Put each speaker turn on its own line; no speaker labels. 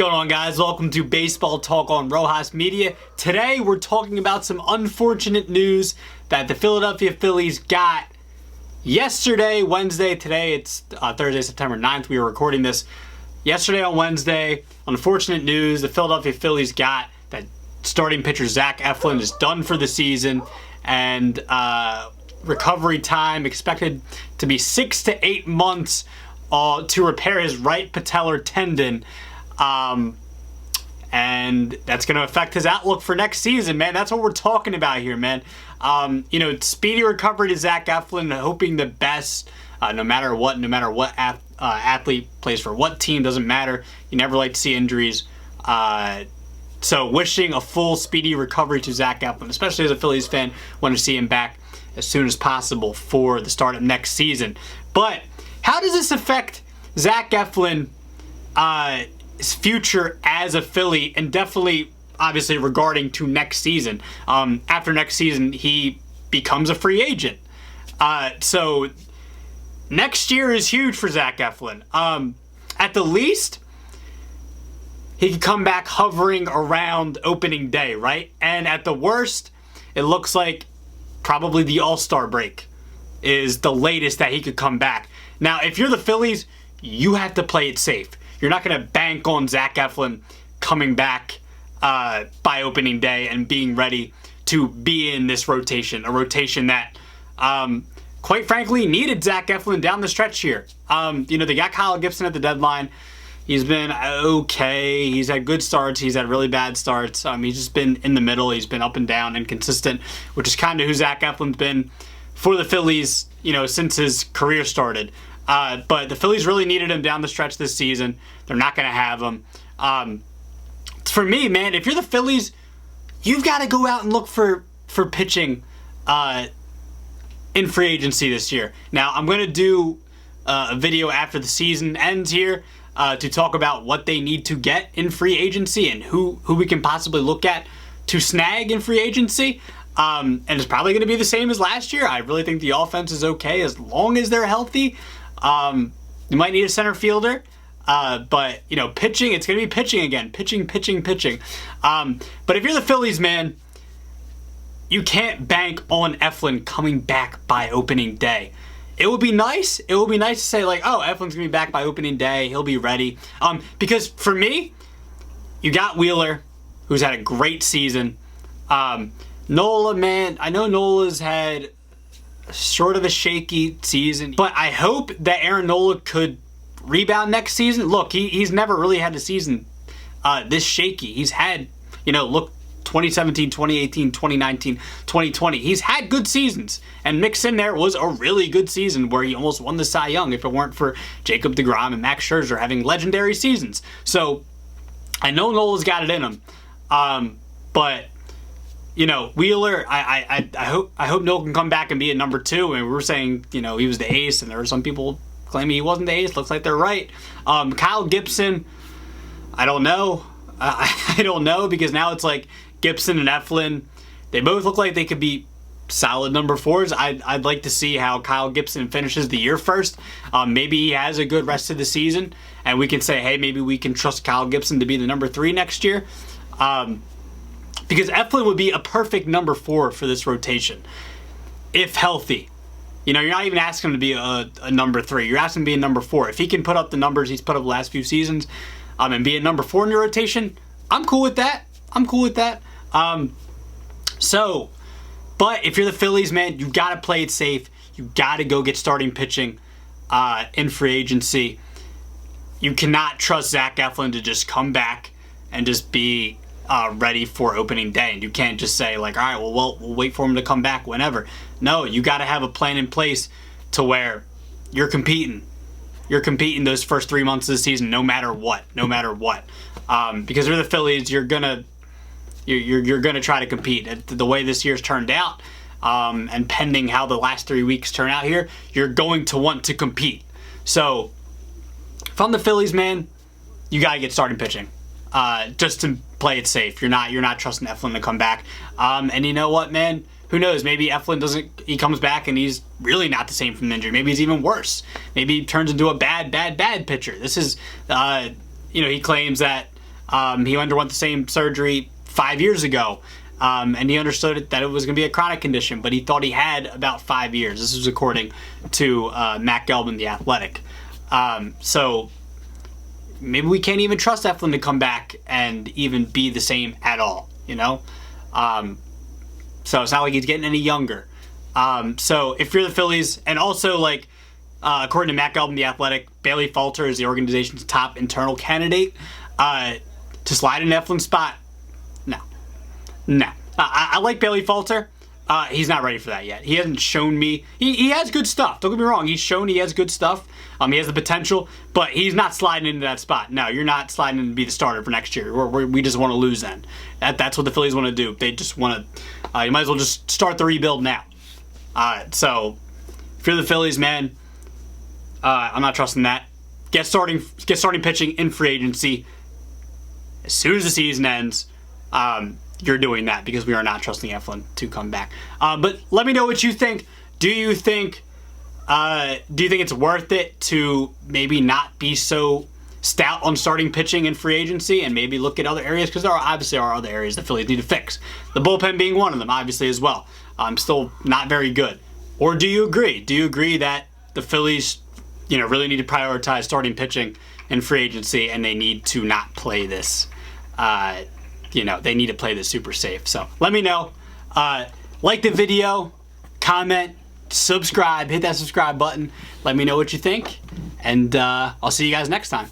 going on, guys? Welcome to Baseball Talk on Rojas Media. Today we're talking about some unfortunate news that the Philadelphia Phillies got yesterday, Wednesday. Today it's Thursday, September 9th. We were recording this yesterday on Wednesday. Unfortunate news, the Philadelphia Phillies got that starting pitcher Zach Eflin is done for the season, and recovery time expected to be 6 to 8 months to repair his right patellar tendon. And that's going to affect his outlook for next season, man. That's what we're talking about here, man. Speedy recovery to Zach Eflin, hoping the best, no matter what athlete plays for what team, doesn't matter. You never like to see injuries. So wishing a full speedy recovery to Zach Eflin, especially as a Phillies fan, want to see him back as soon as possible for the start of next season. But how does this affect Zach Eflin, his future as a Philly, and definitely, obviously, regarding to next season? After next season, he becomes a free agent. So next year is huge for Zach Eflin. At the least, he could come back hovering around opening day, right? And at the worst, it looks like probably the All-Star break is the latest that he could come back. Now, if you're the Phillies, you have to play it safe. You're not going to bank on Zach Eflin coming back by opening day and being ready to be in this rotation, a rotation that, quite frankly, needed Zach Eflin down the stretch here. They got Kyle Gibson at the deadline. He's been okay. He's had good starts. He's had really bad starts. He's just been in the middle. He's been up and down, inconsistent, which is kind of who Zach Eflin's been for the Phillies, since his career started. But the Phillies really needed him down the stretch this season. They're not going to have him. For me, man, if you're the Phillies, you've got to go out and look for pitching in free agency this year. Now, I'm going to do a video after the season ends here to talk about what they need to get in free agency and who we can possibly look at to snag in free agency. And it's probably going to be the same as last year. I really think the offense is okay as long as they're healthy. You might need a center fielder, but pitching, it's going to be pitching again. Pitching. But if you're the Phillies, man, you can't bank on Eflin coming back by opening day. It would be nice. It would be nice to say, like, oh, Eflin's going to be back by opening day. He'll be ready. Because for me, you got Wheeler, who's had a great season. Nola, man, I know Nola's had sort of a shaky season, but I hope that Aaron Nola could rebound next season. Look, he's never really had a season this shaky. He's had, 2017, 2018, 2019, 2020. He's had good seasons, and mixed in there was a really good season where he almost won the Cy Young if it weren't for Jacob deGrom and Max Scherzer having legendary seasons. So I know Nola's got it in him, but Wheeler, I hope Nola can come back and be a number 2. And we were saying, he was the ace, and there were some people claiming he wasn't the ace. Looks like they're right. Kyle Gibson, I don't know. I don't know, because now it's like Gibson and Eflin, they both look like they could be solid number 4s. I'd like to see how Kyle Gibson finishes the year first. Maybe he has a good rest of the season, and we can say, hey, maybe we can trust Kyle Gibson to be the number 3 next year. Because Eflin would be a perfect number 4 for this rotation, if healthy. You're not even asking him to be a number 3. You're asking him to be a number 4. If he can put up the numbers he's put up the last few seasons, and be a number 4 in your rotation, I'm cool with that. But if you're the Phillies, man, you got to play it safe. You got to go get starting pitching in free agency. You cannot trust Zach Eflin to just come back and just be ready for opening day. And you can't just say, like, all right, well, we'll wait for him to come back whenever. No, you got to have a plan in place to where you're competing. You're competing those first 3 months of the season, no matter what. Because you're the Phillies, you're gonna try to compete. The way this year's turned out, and pending how the last 3 weeks turn out here, you're going to want to compete. So, if I'm the Phillies, man, you gotta get starting pitching, just to play it safe. You're not trusting Eflin to come back. And you know what, man? Who knows? Maybe Eflin he comes back and he's really not the same from the injury. Maybe he's even worse. Maybe he turns into a bad pitcher. This is, he claims that He underwent the same surgery 5 years ago. And he understood that it was going to be a chronic condition, but he thought he had about 5 years. This is according to Matt Gelman, The Athletic. So maybe we can't even trust Eflin to come back and even be the same at all, you know? So it's not like he's getting any younger. So if you're the Phillies, and also like according to Matt Gelman, The Athletic, Bailey Falter is the organization's top internal candidate to slide in Eflin's spot. No. I like Bailey Falter. He's not ready for that yet. He hasn't shown me. He has good stuff. Don't get me wrong. He's shown he has good stuff. He has the potential, but he's not sliding into that spot. No, you're not sliding in to be the starter for next year. We just want to lose then. That's what the Phillies want to do. They just want to. You might as well just start the rebuild now. So if you're the Phillies, man, I'm not trusting that. Get starting pitching in free agency as soon as the season ends. You're doing that because we are not trusting Eflin to come back. But let me know what you think. Do you think it's worth it to maybe not be so stout on starting pitching in free agency and maybe look at other areas? Because there obviously are other areas the Phillies need to fix. The bullpen being one of them, obviously, as well. Still not very good. Or do you agree? Do you agree that the Phillies, really need to prioritize starting pitching in free agency and they need to not play this? They need to play this super safe. So let me know. Like the video, comment, subscribe, hit that subscribe button. Let me know what you think, and I'll see you guys next time.